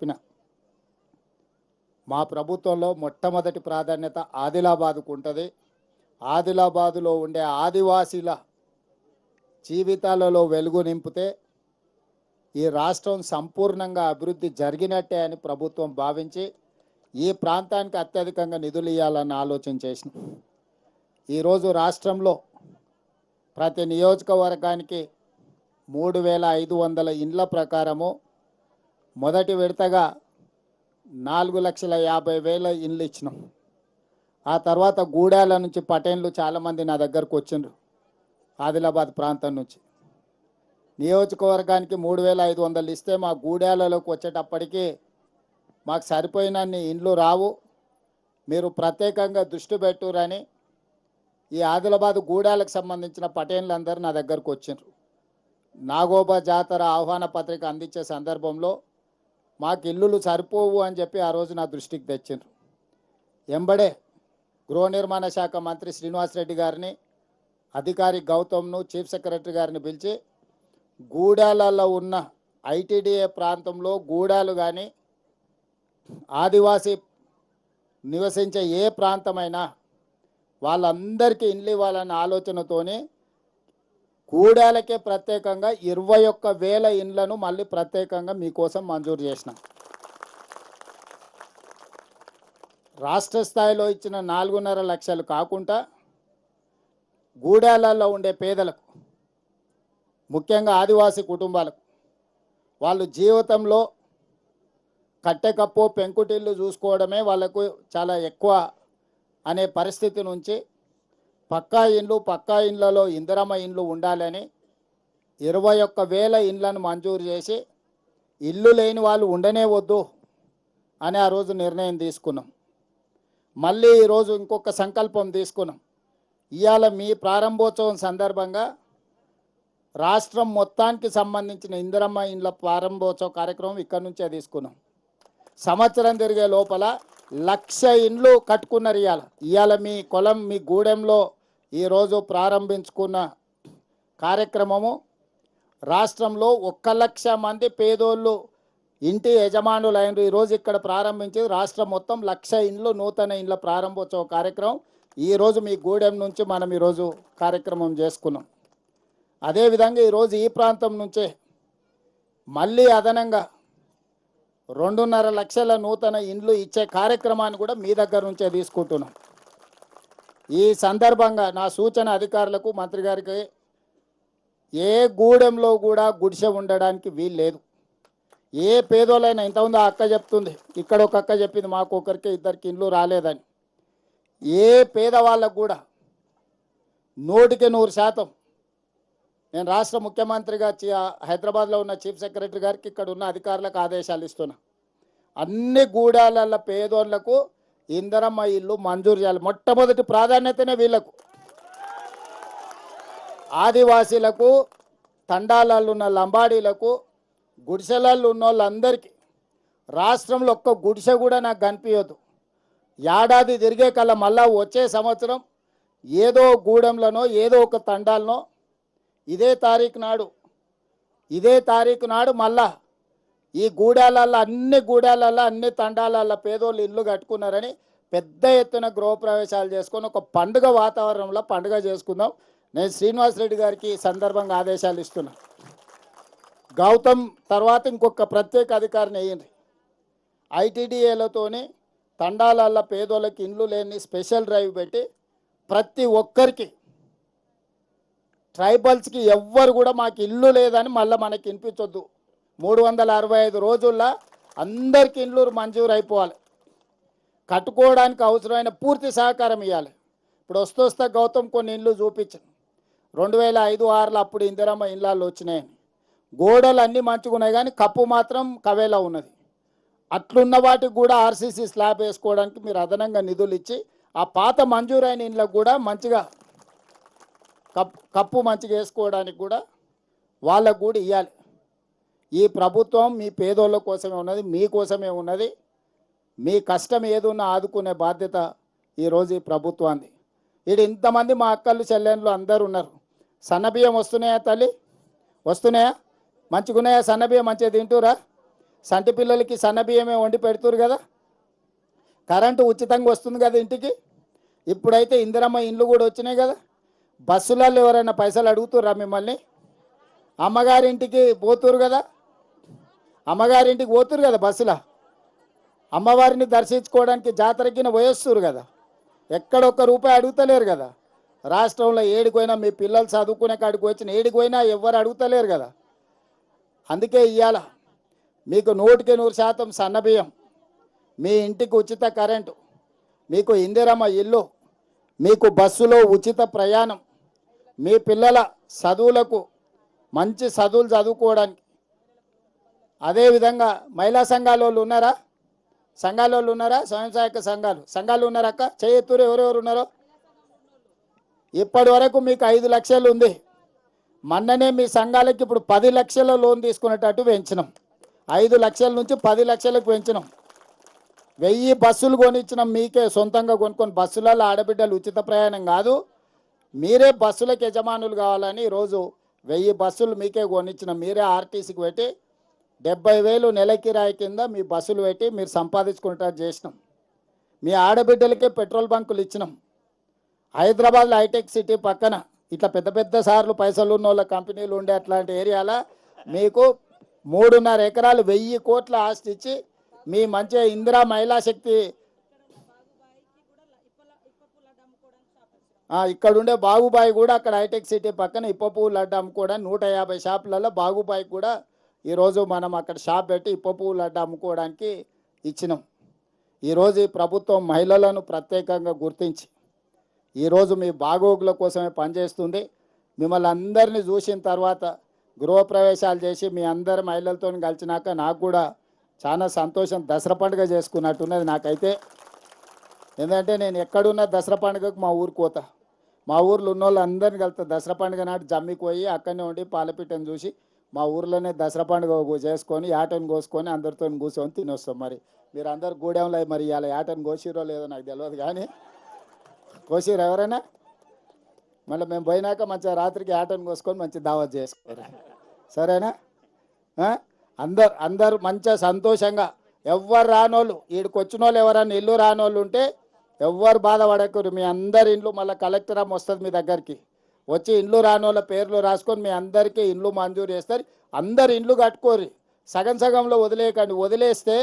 చెప్పిన మా ప్రభుత్వంలో మొట్టమొదటి ప్రాధాన్యత ఆదిలాబాద్కు ఉంటుంది. ఆదిలాబాదులో ఉండే ఆదివాసీల జీవితాలలో వెలుగు నింపితే ఈ రాష్ట్రం సంపూర్ణంగా అభివృద్ధి జరిగినట్టే అని ప్రభుత్వం భావించి ఈ ప్రాంతానికి అత్యధికంగా నిధులు ఇవ్వాలని ఆలోచన చేసిన. ఈరోజు రాష్ట్రంలో ప్రతి నియోజకవర్గానికి 3,500 ఇండ్ల ప్రకారము మొదటి విడతగా 4,50,000 ఇండ్లు ఇచ్చినాం. ఆ తర్వాత గూడాల నుంచి పటేన్లు చాలామంది నా దగ్గరకు వచ్చిండ్రు. ఆదిలాబాద్ ప్రాంతం నుంచి నియోజకవర్గానికి 3,500 ఇస్తే మా గూడాలలోకి వచ్చేటప్పటికి మాకు సరిపోయినన్ని ఇండ్లు రావు, మీరు ప్రత్యేకంగా దృష్టి పెట్టురని ఈ ఆదిలాబాద్ గూడాలకు సంబంధించిన పటేన్లందరూ నా దగ్గరకు వచ్చిండ్రు. నాగోబా జాతర ఆహ్వాన పత్రిక అందించే సందర్భంలో మాకు ఇల్లులు సరిపోవు అని చెప్పి ఆ రోజు నా దృష్టికి తెచ్చిండ్రు. ఎంబడే గృహ నిర్మాణ శాఖ మంత్రి శ్రీనివాసరెడ్డి గారిని, అధికారి గౌతమ్ను, చీఫ్ సెక్రటరీ గారిని పిలిచి గూడాలలో ఉన్న ఐటీడీఏ ప్రాంతంలో గూడాలు కానీ ఆదివాసీ నివసించే ఏ ప్రాంతమైనా వాళ్ళందరికీ ఇండ్లు ఇవ్వాలన్న ఆలోచనతోనే గూడాలకే ప్రత్యేకంగా 21,000 ఇండ్లను మళ్ళీ ప్రత్యేకంగా మీకోసం మంజూరు చేసిన. రాష్ట్ర స్థాయిలో ఇచ్చిన 4.5 లక్షలు కాకుండా గూడాలలో ఉండే పేదలకు, ముఖ్యంగా ఆదివాసీ కుటుంబాలకు, వాళ్ళు జీవితంలో కట్టెకప్పు పెంకుటిల్లు చూసుకోవడమే వాళ్ళకు చాలా ఎక్కువ అనే పరిస్థితి నుంచి పక్కా ఇండ్లలో ఇందిరమ్మ ఇండ్లు ఉండాలని 21,000 ఇండ్లను మంజూరు చేసి ఇల్లు లేని వాళ్ళు ఉండనే వద్దు అని ఆ రోజు నిర్ణయం తీసుకున్నాం. మళ్ళీ ఈరోజు ఇంకొక సంకల్పం తీసుకున్నాం. ఇవాళ మీ ప్రారంభోత్సవం సందర్భంగా రాష్ట్రం మొత్తానికి సంబంధించిన ఇందిరమ్మ ఇండ్ల ప్రారంభోత్సవ కార్యక్రమం ఇక్కడి నుంచే తీసుకున్నాం. సంవత్సరం తిరిగే లోపల 1,00,000 ఇండ్లు కట్టుకున్నారు. ఇవాళ మీ కులం, మీ గూడెంలో ఈరోజు ప్రారంభించుకున్న కార్యక్రమము రాష్ట్రంలో 1,00,000 మంది పేదోళ్ళు ఇంటి యజమానులు అయినరు. ఈరోజు ఇక్కడ ప్రారంభించి రాష్ట్రం మొత్తం 1,00,000 ఇండ్లు నూతన ఇండ్ల ప్రారంభోత్సవ కార్యక్రమం ఈరోజు మీ గూడెం నుంచి మనం ఈరోజు కార్యక్రమం చేసుకున్నాం. అదేవిధంగా ఈరోజు ఈ ప్రాంతం నుంచే మళ్ళీ అదనంగా 2.5 లక్షల నూతన ఇండ్లు ఇచ్చే కార్యక్రమాన్ని కూడా మీ దగ్గర నుంచే తీసుకుంటున్నాం. ఈ సందర్భంగా నా సూచన అధికారులకు, మంత్రి గారికి, ఏ గూడెంలో కూడా గుడిసె ఉండడానికి వీలు లేదు. ఏ పేదోళ్ళైనా, ఇంతకుముందు ఆ అక్క చెప్తుంది, ఇక్కడ ఒక అక్క చెప్పింది మాకు ఒకరికి 2 ఇండ్లు రాలేదని. ఏ పేదవాళ్ళకు కూడా 100% నేను రాష్ట్ర ముఖ్యమంత్రిగా హైదరాబాద్లో ఉన్న చీఫ్ సెక్రటరీ గారికి, ఇక్కడ ఉన్న అధికారులకు ఆదేశాలు ఇస్తున్నా. అన్ని గూడాల పేదోళ్లకు ఇందిరమ్మ ఇల్లు మంజూరు చేయాలి. మొట్టమొదటి ప్రాధాన్యతనే వీళ్లకు. ఆదివాసీలకు, తండాలలో ఉన్న లంబాడీలకు, గుడిసెలలో ఉన్న వాళ్ళందరికీ రాష్ట్రంలో ఒక్క గుడిసె కూడా నాకు కనిపించదు. ఏడాది తిరిగే కల్లా మళ్ళా వచ్చే సంవత్సరం ఏదో గూడెంలోనో ఏదో ఒక తండాలనో ఇదే తారీఖు నాడు మళ్ళా ఈ గూడాలల్లో అన్ని తండాలల్లో పేదోళ్ళు ఇల్లు కట్టుకున్నారని పెద్ద ఎత్తున గృహప్రవేశాలు చేసుకొని ఒక పండుగ వాతావరణంలో పండుగ చేసుకుందాం. నేను శ్రీనివాసరెడ్డి గారికి సందర్భంగా ఆదేశాలు ఇస్తున్నా. గౌతమ్ తర్వాత ఇంకొక ప్రత్యేక అధికారిని వేయండి. ఐటీడీఏలతోని తండాలల్లో పేదోళ్ళకి ఇండ్లు లేని స్పెషల్ డ్రైవ్ పెట్టి ప్రతి ఒక్కరికి, ట్రైబల్స్కి ఎవ్వరు కూడా మాకు ఇల్లు లేదని మళ్ళీ మనకి వినిపించొద్దు. 365 రోజుల్లో అందరికి ఇండ్లు మంజూరు అయిపోవాలి. కట్టుకోవడానికి అవసరమైన పూర్తి సహకారం ఇవ్వాలి. ఇప్పుడు వస్తా గౌతమ్ కొన్ని ఇండ్లు చూపించాను. 2005-6లో అప్పుడు ఇందిరమ్మ ఇళ్ళల్లో వచ్చినాయని. గోడలు అన్నీ మంచిగా ఉన్నాయి కానీ కప్పు మాత్రం కవేలా ఉన్నది. అట్లున్న వాటికి కూడా ఆర్సీసీ స్లాబ్ వేసుకోవడానికి మీరు అదనంగా నిధులు ఇచ్చి ఆ పాత మంజూరైన ఇండ్లకు కూడా మంచిగా కప్పు మంచిగా వేసుకోవడానికి కూడా వాళ్ళకు కూడా ఇవ్వాలి. ఈ ప్రభుత్వం మీ పేదోళ్ళ కోసమే ఉన్నది, మీకోసమే ఉన్నది. మీ కష్టం ఏదున్నా ఆదుకునే బాధ్యత ఈరోజు ఈ ప్రభుత్వాన్ని. ఇది ఇంతమంది మా అక్కలు చెల్లెళ్ళు అందరూ ఉన్నారు. సన్నబియ్యం వస్తున్నాయా తల్లి? వస్తున్నాయా? మంచిగున్నాయా? సన్నబియ్యం మంచిగా తింటురా? సంటి పిల్లలకి సన్న బియ్యమే వండి పెడుతురు కదా, కరెంటు ఉచితంగా వస్తుంది కదా ఇంటికి. ఇప్పుడైతే ఇందిరమ్మ ఇండ్లు కూడా వచ్చినాయి కదా. బస్సులలో ఎవరైనా పైసలు అడుగుతుర్రా మిమ్మల్ని? అమ్మగారింటికి పోతురు కదా, అమ్మగారింటికి పోతురు కదా బస్సులో, అమ్మవారిని దర్శించుకోవడానికి జాతరకిన పోయేస్తురు కదా, ఎక్కడొక్క రూపాయి అడుగుతలేరు కదా. రాష్ట్రంలో ఏడిపోయినా మీ పిల్లలు చదువుకునే కాడికి వచ్చిన ఏడిపోయినా ఎవ్వరు అడుగుతలేరు కదా. అందుకే ఇవాళ మీకు 100% సన్నబియ్యం, మీ ఇంటికి ఉచిత కరెంటు, మీకు ఇందిరమ్మ ఇల్లు, మీకు బస్సులో ఉచిత ప్రయాణం, మీ పిల్లల చదువులకు మంచి చదువులు చదువుకోవడానికి. అదేవిధంగా మహిళా సంఘాల వాళ్ళు ఉన్నారా? సంఘాల వాళ్ళు ఉన్నారా? స్వయం సహాయక సంఘాలు ఉన్నారా అక్క? చేయెత్తురు ఎవరెవరు ఉన్నారో. ఇప్పటి వరకు మీకు 5 లక్షలు ఉంది. మొన్ననే మీ సంఘాలకి ఇప్పుడు 10 లక్షల లోన్ తీసుకునేటట్టు పెంచినాం. 5 లక్షల నుంచి 10 లక్షలకు పెంచినాం. 1000 బస్సులు కొనిచ్చినాం మీకే, సొంతంగా కొనుక్కొని. బస్సులలో ఆడబిడ్డలు ఉచిత ప్రయాణం కాదు, మీరే బస్సులకు యజమానులు కావాలని ఈరోజు 1000 బస్సులు మీకే కొనిచ్చినాం. మీరే ఆర్టీసీకి పెట్టి 70,000 నెల కిరాయి కింద మీ బస్సులు పెట్టి మీరు సంపాదించుకునేటట్టు చేసినాం. మీ ఆడబిడ్డలకే పెట్రోల్ బంకులు ఇచ్చినాం. హైదరాబాద్లో హైటెక్ సిటీ పక్కన ఇట్లా పెద్ద పెద్ద సార్లు పైసలు ఉన్న వాళ్ళ కంపెనీలు ఉండే అట్లాంటి ఏరియాలో మీకు 3.5 ఎకరాలు 1000 కోట్ల ఆస్తి ఇచ్చి మీ మంచిగా ఇందిరా మహిళా శక్తి ఇక్కడుండే బాగుబాయి కూడా అక్కడ హైటెక్ సిటీ పక్కన ఇప్ప పువ్వు లడ్డు అమ్ముకోవడానికి 150 షాపులలో బాగుబాయి కూడా ఈరోజు మనం అక్కడ షాప్ పెట్టి ఇప్ప పువ్వు లడ్డు అమ్ముకోవడానికి ఇచ్చినాం. ఈరోజు ఈ ప్రభుత్వం మహిళలను ప్రత్యేకంగా గుర్తించి ఈరోజు మీ బాగోగుల కోసమే పనిచేస్తుంది. మిమ్మల్ని అందరినీ చూసిన తర్వాత గృహప్రవేశాలు చేసి మీ అందరి మహిళలతో కలిసినాక నాకు కూడా చాలా సంతోషం. దసరా పండుగ చేసుకున్నట్టున్నది నాకైతే. ఎందుకంటే నేను ఎక్కడున్న దసరా పండుగకు మా ఊరికి పోతా. మా ఊర్లో ఉన్న వాళ్ళు అందరిని కలుతా. దసరా పండుగ నాటి జమ్మికి పోయి అక్కడనే ఉండి పాలపిట్టను చూసి మా ఊర్లోనే దసరా పండుగ చేసుకొని యాటను కోసుకొని అందరితో కూర్చొని తినొస్తాం. మరి మీరు అందరు గూడెంలో మరి ఇలా యాటను కోసిరో లేదో నాకు తెలియదు, కానీ కోసిరు ఎవరైనా? మళ్ళీ మేము పోయినాక మంచిగా రాత్రికి యాటను కోసుకొని మంచి దావత్ చేసుకోరు, సరేనా? అందరు మంచిగా సంతోషంగా. ఎవ్వరు రానోళ్ళు, వీడికి వచ్చిన వాళ్ళు ఎవరన్నా ఇల్లు రానోళ్ళు ఉంటే ఎవ్వరు బాధపడకూరు. మీ అందరి ఇండ్లు మళ్ళీ కలెక్టర్ అమ్మ వస్తుంది మీ దగ్గరికి, వచ్చి ఇండ్లు రానోళ్ళ పేర్లు రాసుకొని మీ అందరికీ ఇండ్లు మంజూరు చేస్తారు. అందరు ఇండ్లు కట్టుకోరు, సగం సగంలో వదిలేయకండి. వదిలేస్తే